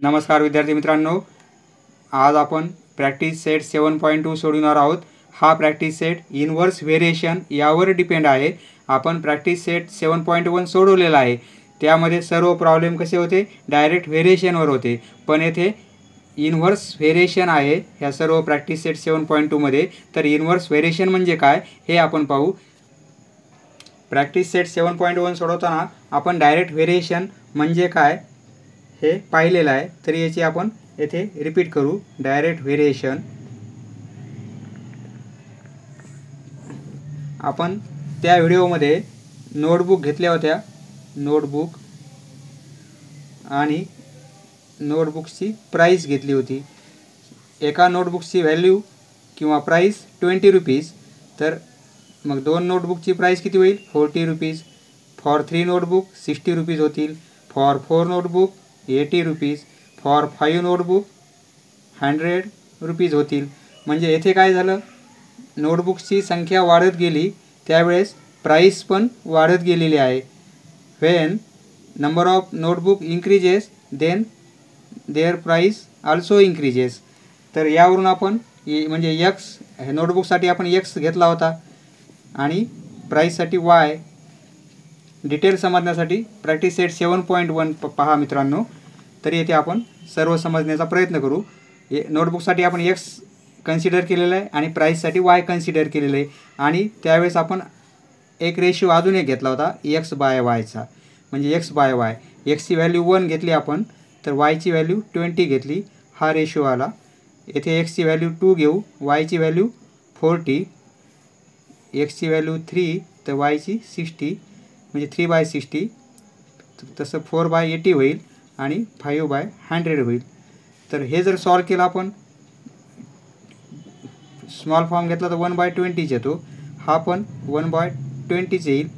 नमस्कार विद्यार्थी मित्रांनो, आज आपण प्रॅक्टिस सेट 7.2 सोडवणार आहोत। हा प्रॅक्टिस सेट इनव्हर्स व्हेरिएशन यावर डिपेंड आहे। आपण प्रॅक्टिस सेट 7.1 सोडवलेला आहे। त्यामध्ये सर्व प्रॉब्लेम कसे होते, डायरेक्ट व्हेरिएशनवर होते, पण येथे इनव्हर्स व्हेरिएशन आहे ह्या सर्व प्रॅक्टिस सेट 7.2 मध्ये। तर इनव्हर्स व्हेरिएशन म्हणजे काय हे आपण पाहू। प्रॅक्टिस सेट 7.1 सोडवताना आपण डायरेक्ट व्हेरिएशन म्हणजे काय हे पाहिलेलं आहे, तरी याची आपण येथे रिपीट करू। डायरेक्ट व्हेरिएशन आपण त्या व्हिडिओमध्ये नोटबुक घेतल्या होत्या, नोटबुक आणि नोटबुकची प्राइस घेतली होती। एका नोटबुकची व्हॅल्यू किंवा प्राइस 20 रुपीज, तर मग दोन नोटबुकची प्राइस किती होईल, 40 रुपीज। फॉर 3 नोटबुक 60 रुपीज होतील। For 4 notebook 80 rupees. For 5 notebook 100 rupees होतील। म्हणजे येथे काय झालं, नोटबुकची संख्या वाढत गेली त्यावेळेस प्राइस पण वाढत गेलेली आहे। When number of notebook increases then their price also increases. तर यावरून आपण म्हणजे एक्स, नोटबुकसाठी आपण एक्स घेतला होता आणि प्राइससाठी वाय। डिटेल समजण्यासाठी प्रॅक्टिस सेट 7.1 पहा मित्रांनो। तरी येथे आपण सर्व समजण्याचा प्रयत्न करू। नोटबुकसाठी आपण एक्स कन्सिडर केलेलं आहे आणि प्राइससाठी वाय कन्सिडर केलेलं आहे, आणि त्यावेळेस आपण एक रेशिओ अजून एक घेतला होता एक्स बाय वायचा, म्हणजे एक्स बाय वाय। एक्सची व्हॅल्यू 1 घेतली आपण, तर वायची व्हॅल्यू 20 घेतली, हा रेशिओ आला। येथे एक्सची व्हॅल्यू 2 घेऊ, वायची व्हॅल्यू 40, एक्सची व्हॅल्यू 3 तर वायची 60, म्हणजे 3/60, तसं 4/80 होईल आणि 5/100 होईल। तर हे जर सॉल्व केलं आपण, स्मॉल फॉर्म घेतला तर 1/20 येतो, हा पण 1/20 येईल,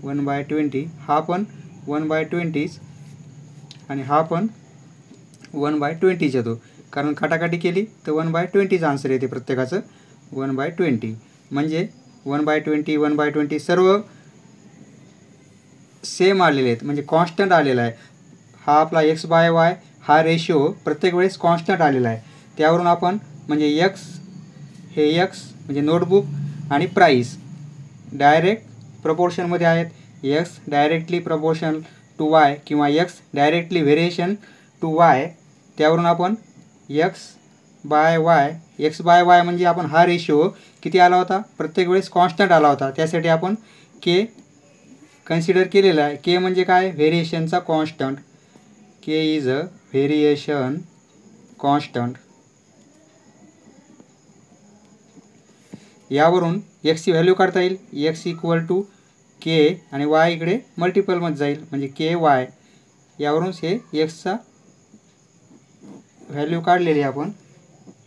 1/20, हा पण 1/20 आणि हा पण 1/20 येतो, कारण काटाकाटी केली तर 1/20 आन्सर येते प्रत्येकाचं, 1/20। म्हणजे 1/20 1/20 सर्व सेम आलेले आहेत, म्हणजे कॉन्स्टंट आलेला आहे। हा आपला एक्स बाय वाय हा रेशिओ प्रत्येक वेळेस कॉन्स्टंट आलेला आहे। त्यावरून आपण म्हणजे एक्स, हे एक्स म्हणजे नोटबुक आणि प्राइस डायरेक्ट प्रपोर्शनमध्ये आहेत। X directly proportional to y किंवा x directly variation to y. त्यावरून आपण एक्स बाय वाय म्हणजे आपण हा रेशिओ किती आला होता, प्रत्येक वेळेस कॉन्स्टंट आला होता, त्यासाठी आपण के कन्सिडर केलेला आहे। के म्हणजे काय, व्हेरिएशनचा constant. K is a variation constant. यावरून एक्सची व्हॅल्यू काढता येईल, एक्स इक्वल टू के आणि वाय इकडे मल्टिपलमध्ये जाईल, म्हणजे के वाय। यावरून हे एक्सचा व्हॅल्यू काढलेली आहे आपण।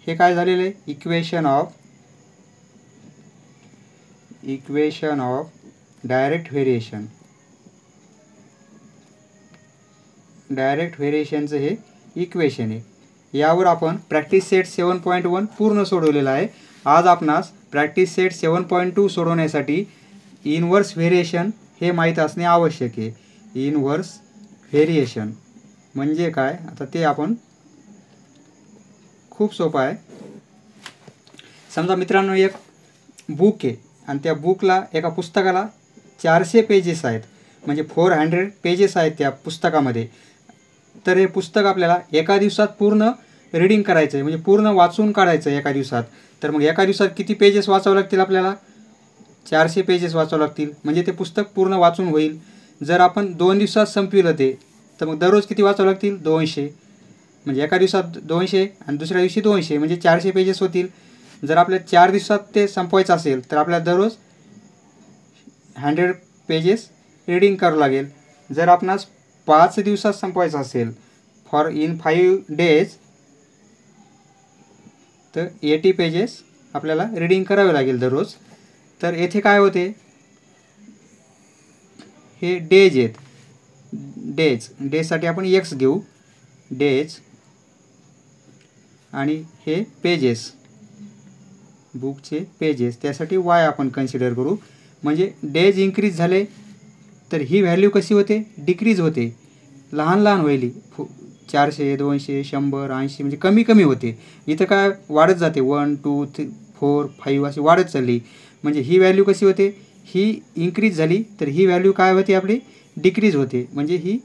हे काय झालेलं आहे, equation of direct variation. Direct व्हेरिएशनचं हे इक्वेशन आहे। यावर आपण प्रॅक्टिस सेट 7.1 पूर्ण सोडवलेला आहे। आज आपणास प्रॅक्टिस सेट 7.2 सोडवण्यासाठी इनव्हर्स व्हेरिएशन हे माहीत असणे आवश्यक आहे। इनव्हर्स व्हेरिएशन म्हणजे काय, आता ते आपण, खूप सोपं आहे। समजा मित्रांनो एक बुक आहे आणि त्या बुकला, एका पुस्तकाला 400 पेजेस आहेत, म्हणजे 400 पेजेस आहेत त्या पुस्तकामध्ये। तर हे पुस्तक आपल्याला एका दिवसात पूर्ण रीडिंग करायचं आहे, म्हणजे पूर्ण वाचून काढायचं आहे एका दिवसात। तर मग एका दिवसात किती पेजेस वाचावं लागतील आपल्याला, 400 पेजेस वाचावं लागतील, म्हणजे ते पुस्तक पूर्ण वाचून होईल। जर आपण 2 दिवसात संपविलं ते, तर मग दररोज किती वाचावं लागतील, 200, म्हणजे एका दिवसात 200 आणि दुसऱ्या दिवशी 200, म्हणजे 400 पेजेस होतील। जर आपल्या 4 दिवसात ते संपवायचं असेल तर आपल्याला दररोज 100 पेजेस रीडिंग करावं लागेल। जर आपणास 5 दिवसात संपवायचं असेल, फॉर इन 5 डेज, तर 80 पेजेस आपल्याला रीडिंग करावे लागेल दररोज। तर येथे काय होते, हे डेज आहेत, डेजसाठी आपण एक्स घेऊ, डेज, आणि हे पेजेस, बुकचे पेजेस, त्यासाठी वाय आपण कन्सिडर करू। म्हणजे डेज इन्क्रीज झाले तर ही व्हॅल्यू कशी होते, डिक्रीज होते, लहान लहान होईल, 400 200 100 80 म्हणजे कमी कमी होते. इथं काय वाढत जाते 1 2 3 4 5 अशी वाढत चालली. म्हणजे ही व्हॅल्यू कशी होते, ही इन्क्रीज झाली तर ही व्हॅल्यू काय होते आपली डिक्रीज होते. म्हणजे ही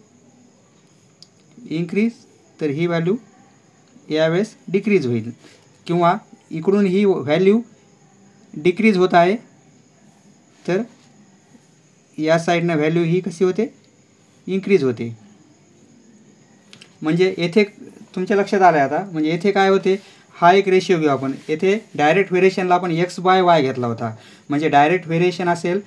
इन्क्रीज तर ही व्हॅल्यू यावेळेस डिक्रीज होईल. किंवा इकडून ही व्हॅल्यू डिक्रीज होत आहे तर या साईडनं व्हॅल्यू ही कशी होते इन्क्रीज होते. म्हणजे येथे तुमच्या लक्षात आलं आहे आता. म्हणजे येथे काय होते, हा एक रेशिओ घेऊ आपण. येथे डायरेक्ट व्हेरिएशनला आपण x/y घेतला होता. म्हणजे डायरेक्ट व्हेरिएशन असेल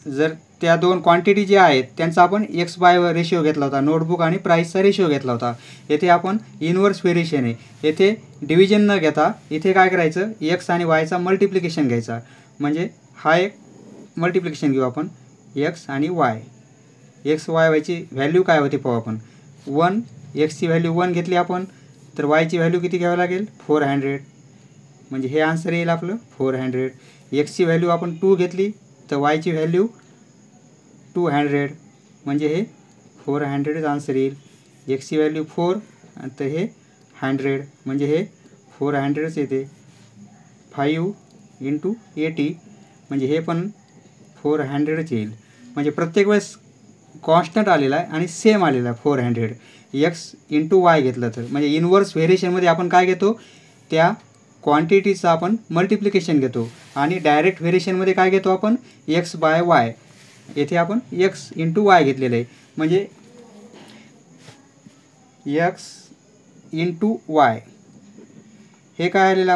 जर त्या दोन क्वांटिटी जे आहेत त्यांचा आपण x/y रेशिओ घेतला होता, नोटबुक आणि प्राईसचा रेशिओ घेतला होता. येथे आपण इनवर्स व्हेरिएशन आहे. येथे डिव्हिजन न घेता इथे काय करायचं, x आणि yचा मल्टिप्लिकेशन घ्यायचा. म्हणजे हा एक मल्टिप्लिकेशन घेऊ आपण x आणि y. x y ची व्हॅल्यू काय होती पाहू आपण. 1 x ची व्हॅल्यू 1 घेतली आपण तर y ची व्हॅल्यू किती घ्यावी लागेल 400. म्हणजे हे आन्सर येईल आपलं 400. x ची व्हॅल्यू आपण 2 घेतली तर y ची व्हॅल्यू 200. म्हणजे हे 400 आन्सर येईल. x ची व्हॅल्यू 4 तर हे 100 म्हणजे हे 400च येते. 5 × 80 म्हणजे हे पण 400च येईल. म्हणजे प्रत्येक वेळेस कॉन्स्टंट आलेला आहे आणि सेम आलेला आहे 400. x × y घेतलं तर म्हणजे इनवर्स व्हेरिएशनमध्ये आपण काय घेतो, त्या क्वांटिटीचं आपण मल्टिप्लिकेशन घेतो. आणि डायरेक्ट व्हेरिएशनमध्ये काय घेतो आपण x/y. येथे आपण x × y घेतलेलं आहे. म्हणजे x × y हे काय आलेलं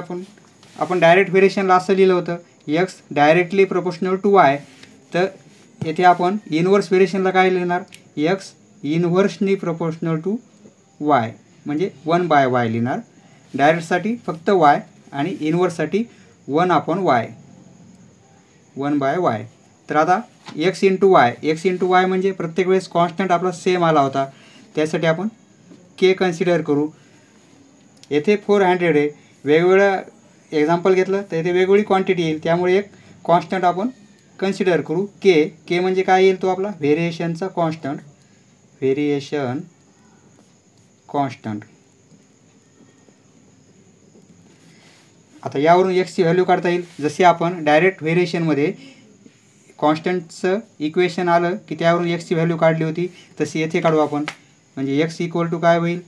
आपण डायरेक्ट व्हेरिएशनला असं लिहिलं होतं x directly proportional to y. तर येथे आपण इनवर्स व्हेरिएशनला काय लिहिणार x inversely proportional to y. म्हणजे 1/y लिहिणार. डायरेक्टसाठी फक्त y आणि इनवर्ससाठी 1/y. 1/y. तर आता x × y म्हणजे प्रत्येक वेळेस कॉन्स्टंट आपला सेम आला होता. त्यासाठी आपण k कन्सिडर करू. येथे 400 आहे. वेगवेगळं एक्झाम्पल घेतलं तर इथे वेगवेगळी क्वांटिटी येईल. त्यामुळे एक कॉन्स्टंट आपण कन्सिडर करू k म्हणजे काय येईल तो आपला व्हेरिएशनचा कॉन्स्टंट. Variation constant. आता यावरून x ची व्हॅल्यू काढता येईल. जसे आपण डायरेक्ट व्हेरिएशनमध्ये कॉन्स्टंटचं इक्वेशन आलं की त्यावरून x ची व्हॅल्यू काढली होती तशी येथे काढू आपण. म्हणजे x = काय होईल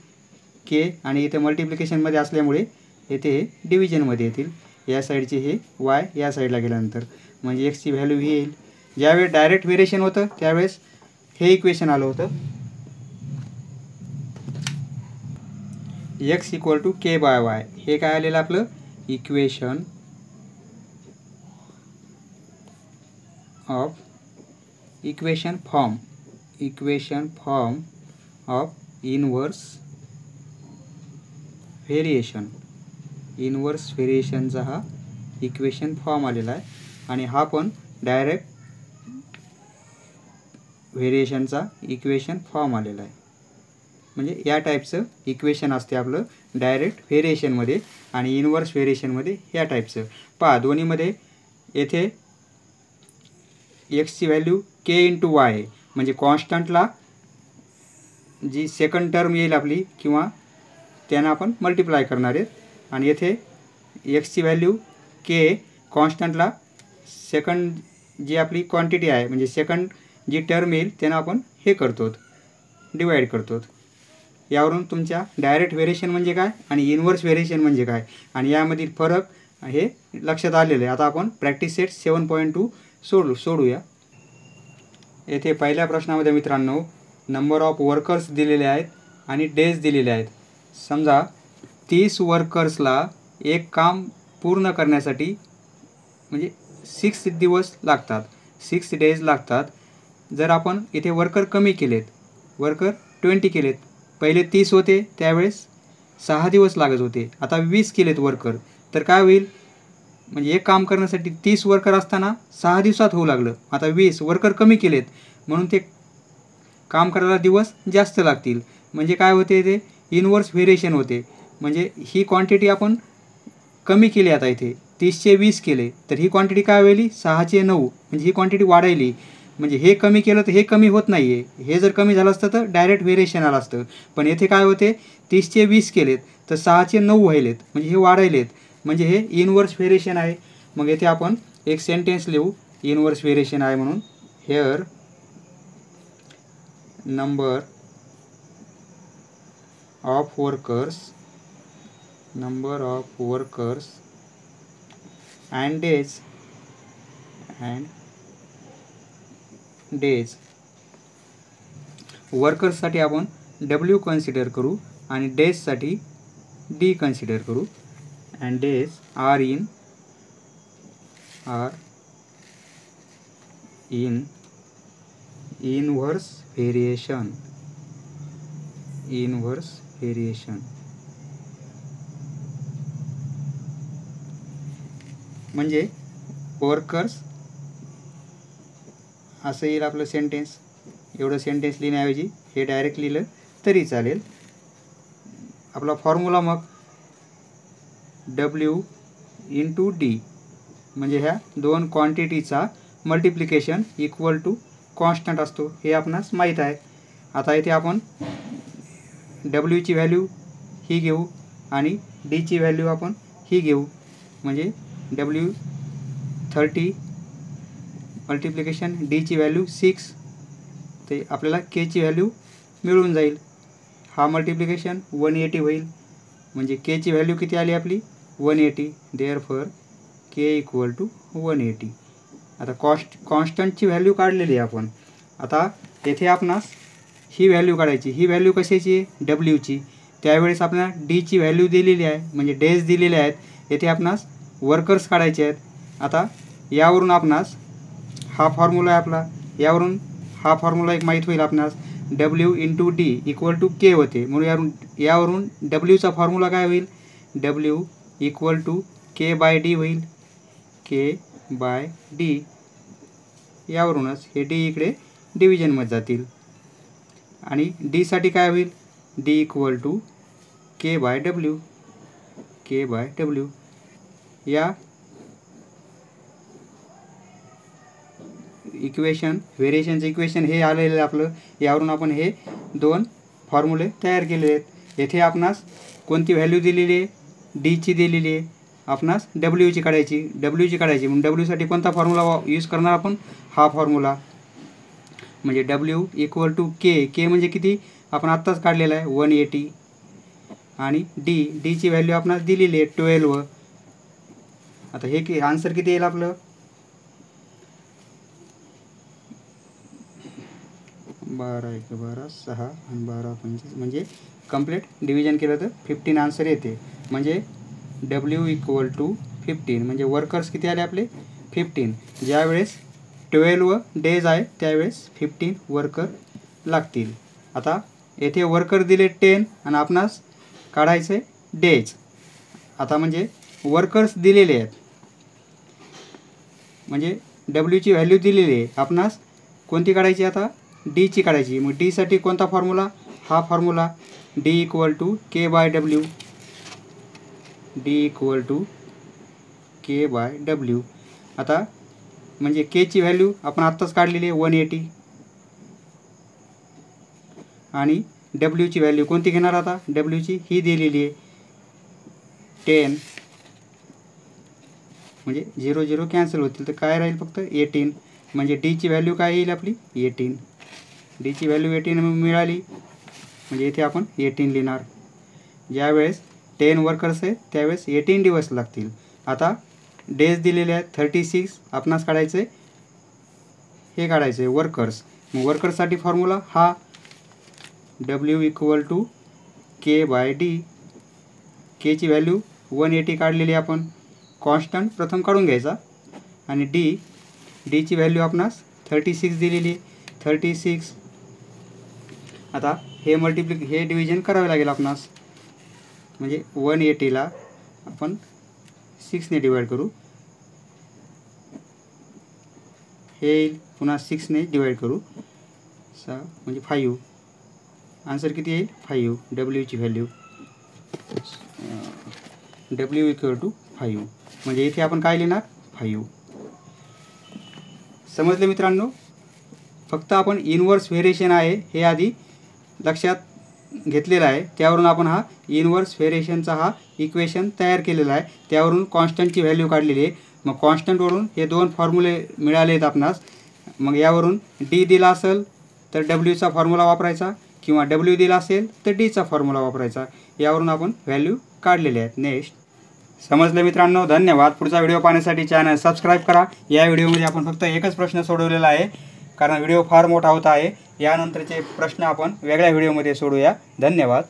k आणि इथे मल्टिप्लिकेशनमध्ये असल्यामुळे येथे हे डिव्हिजनमध्ये येतील. या साईडचे हे y या साईडला गेल्यानंतर म्हणजे x ची व्हॅल्यू ही येईल. ज्यावेळेस डायरेक्ट व्हेरिएशन होतं त्यावेळेस हे इक्वेशन आलं होतं x = k/y. हे काय आलेलं आपलं equation form of inverse variation. Inverse व्हेरिएशनचा हा इक्वेशन फॉर्म आलेला आहे. आणि हा पण डायरेक्ट व्हेरिएशनचा इक्वेशन फॉर्म आलेला आहे. म्हणजे या टाईपचं इक्वेशन असते आपलं डायरेक्ट व्हेरिएशनमध्ये आणि इनवर्स व्हेरिएशनमध्ये या टाईपचं. पहा दोन्हीमध्ये येथे x ची व्हॅल्यू k × y आहे. म्हणजे कॉन्स्टंटला जी सेकंड टर्म येईल आपली किंवा त्यांना आपण मल्टिप्लाय करणार आहेत. आणि येथे x ची व्हॅल्यू k कॉन्स्टंटला सेकंड जी आपली क्वांटिटी आहे म्हणजे सेकंड जी टर्म येईल त्यांना आपण हे करतो डिवाईड करतो. यावरून तुमच्या डायरेक्ट व्हेरिएशन म्हणजे काय आणि इनवर्स व्हेरिएशन म्हणजे काय आणि यामधील फरक हे लक्षात आलेलं आहे. आता आपण प्रॅक्टिस सेट 7.2 सोडूया. येथे पहिल्या प्रश्नामध्ये मित्रांनो नंबर ऑफ वर्कर्स दिलेले आहेत आणि डेज दिलेले आहेत. समजा 30 वर्कर्सला एक काम पूर्ण करण्यासाठी म्हणजे 6 दिवस लागतात, 6 डेज लागतात. जर आपण इथे वर्कर कमी केलेत, वर्कर 20 केलेत, पहिले 30 होते त्यावेळेस 6 दिवस लागत होते, आता 20 केलेत वर्कर, तर काय होईल म्हणजे एक काम करण्यासाठी 30 वर्कर असताना 6 दिवसात होऊ लागलं. आता 20 वर्कर कमी केलेत म्हणून ते काम करायला दिवस जास्त लागतील. म्हणजे काय होते ते इनवर्स व्हेरिएशन होते. म्हणजे ही क्वांटिटी आपण कमी केली. आता इथे 30चे 20 केले तर ही क्वांटिटी काय होईल 6चे 9 म्हणजे ही क्वांटिटी वाढायली. म्हणजे हे कमी केलं तर हे कमी होत नाही आहे. हे जर कमी झालं असतं तर डायरेक्ट व्हेरिएशन आलं असतं. पण येथे काय होते, 30चे 20 केलेत तर 6चे 9 व्हायलेत, म्हणजे हे वाढायलेत, म्हणजे हे इनवर्स व्हेरिएशन आहे. मग येथे आपण एक सेंटेन्स लिहू इनवर्स व्हेरिएशन आहे म्हणून. Hair number of workers and days वर्कर्ससाठी आपण W कन्सिडर करू आणि डेजसाठी D कन्सिडर करू. And days are in inverse variation. म्हणजे वर्कर्स असं येईल आपलं सेंटेन्स. एवढं सेंटेन्स लिहिण्याऐवजी हे डायरेक्ट लिहिलं तरी चालेल. आपला फॉर्म्युला मग W इंटू D, म्हणजे ह्या दोन क्वांटिटीचा मल्टिप्लिकेशन इक्वल टू कॉन्स्टंट असतो, हे आपणास माहीत आहे. आता इथे आपण Wची व्हॅल्यू ही घेऊ आणि Dची व्हॅल्यू आपण ही घेऊ. म्हणजे W30 मल्टिप्लिकेशन Dची व्हॅल्यू 6, ते आपल्याला Kची व्हॅल्यू मिळून जाईल. हा मल्टिप्लिकेशन 180 होईल, म्हणजे Kची व्हॅल्यू किती आली आपली 180. Therefore K equal to 180. आता कॉन्स्टंटची व्हॅल्यू काढलेली आहे आपण. आता येथे आपणास ही व्हॅल्यू काढायची. ही व्हॅल्यू कशाची आहे, Wची. त्यावेळेस आपल्याला Dची व्हॅल्यू दिलेली आहे, म्हणजे डेज दिलेले आहेत. येथे आपणास वर्कर्स काढायचे आहेत. आता यावरून आपणास हा फॉर्म्युला आहे आपला, यावरून हा फॉर्म्युला एक माहीत होईल आपणास. W into D equal to K होते, म्हणून यावरून Wचा फॉर्म्युला काय होईल, W equal to K by D होईल. K by D. यावरूनच हे D इकडे डिव्हिजनमध्ये जातील. आणि Dसाठी काय होईल, D equal to K by W. या इक्वेशन व्हेरिएशनचं इक्वेशन हे आलेलं आहे आपलं. यावरून आपण हे दोन फॉर्म्युले तयार केलेले आहेत. येथे आपणास कोणती व्हॅल्यू दिलेली आहे, Dची दिलेली आहे. आपणास Wची काढायची म्हणून Wसाठी कोणता फॉर्म्युला यूज करणार आपण, हा फॉर्म्युला. म्हणजे W इक्वल टू K म्हणजे किती आपण आत्ताच काढलेला आहे 180. आणि Dची व्हॅल्यू आपणास दिलेली आहे 12. आता हे आन्सर किती येईल आपलं, 12 1 12 6 आणि 12 25, म्हणजे कंप्लीट डिव्हिजन केलं तर 15 आन्सर येते. म्हणजे W इक्वल टू 15, म्हणजे वर्कर्स किती आले आपले 15. ज्यावेळेस 12 डेज आहे त्यावेळेस 15 वर्कर लागतील. आता येथे वर्कर दिले 10 आणि आपणास काढायचे डेज. आता म्हणजे वर्कर्स दिलेले आहेत, म्हणजे Wची व्हॅल्यू दिलेली आहे. आपणास कोणती काढायची, आता Dची काढायची. मग Dसाठी कोणता फॉर्म्युला, हा formula. D equal to K by W. आता म्हणजे Kची व्हॅल्यू आपण आत्ताच काढलेली आहे 180. आणि Wची व्हॅल्यू कोणती घेणार, आता Wची ही दिलेली आहे 10. म्हणजे 0 0 कॅन्सल होतील, तर काय राहील फक्त 18. म्हणजे Dची व्हॅल्यू काय येईल आपली 18. Dची व्हॅल्यू 18 मिळाली, म्हणजे इथे आपण 18 लिहिणार. ज्यावेळेस 10 वर्कर्स आहेत त्यावेळेस 18 दिवस लागतील. आता डेज दिलेले आहेत 36. आपणास काढायचे हे काढायचे वर्कर्स. मग वर्कर्ससाठी फॉर्म्युला हा W equal to K by D. Kची व्हॅल्यू 180 काढलेली आपण. कॉन्स्टंट प्रथम काढून घ्यायचा. आणि Dची व्हॅल्यू आपणास 36 दिलेली 36. आता हे हे डिव्हिजन करावे लागेल आपणास. म्हणजे 180ला आपण 6ने डिवाइड करू, हे येईल. पुन्हा 6ने डिवाइड करू, 6 म्हणजे 5. आन्सर किती येईल 5. Wची व्हॅल्यू W इक्वल टू 5. म्हणजे इथे आपण काय लिहिणार 5. समजले मित्रांनो. फक्त आपण इनवर्स व्हेरिएशन आहे हे आधी लक्षात घेतलेलं आहे, त्यावरून आपण हा इनवर्स व्हेरिएशनचा हा इक्वेशन तयार केलेला आहे, त्यावरून कॉन्स्टंटची व्हॅल्यू काढलेली आहे। मग कॉन्स्टंटवरून हे दोन फॉर्म्युले मिळाले आहेत आपणास। मग यावरून डी दिला असेल तर डब्ल्यूचा फॉर्म्युला वापरायचा किंवा डब्ल्यू दिला असेल तर डीचा फॉर्म्युला वापरायचा, यावरून आपण व्हॅल्यू काढलेले आहेत। नेक्स्ट समजलं मित्रांनो, धन्यवाद। पुढचा व्हिडिओ पाहण्यासाठी चॅनल सबस्क्राईब करा। या व्हिडिओमध्ये आपण फक्त एकच प्रश्न सोडवलेला आहे, कारण व्हिडिओ फार मोठा होत आहे। यानंतरचे प्रश्न आपण वेगळ्या व्हिडिओमध्ये सोडूया। धन्यवाद।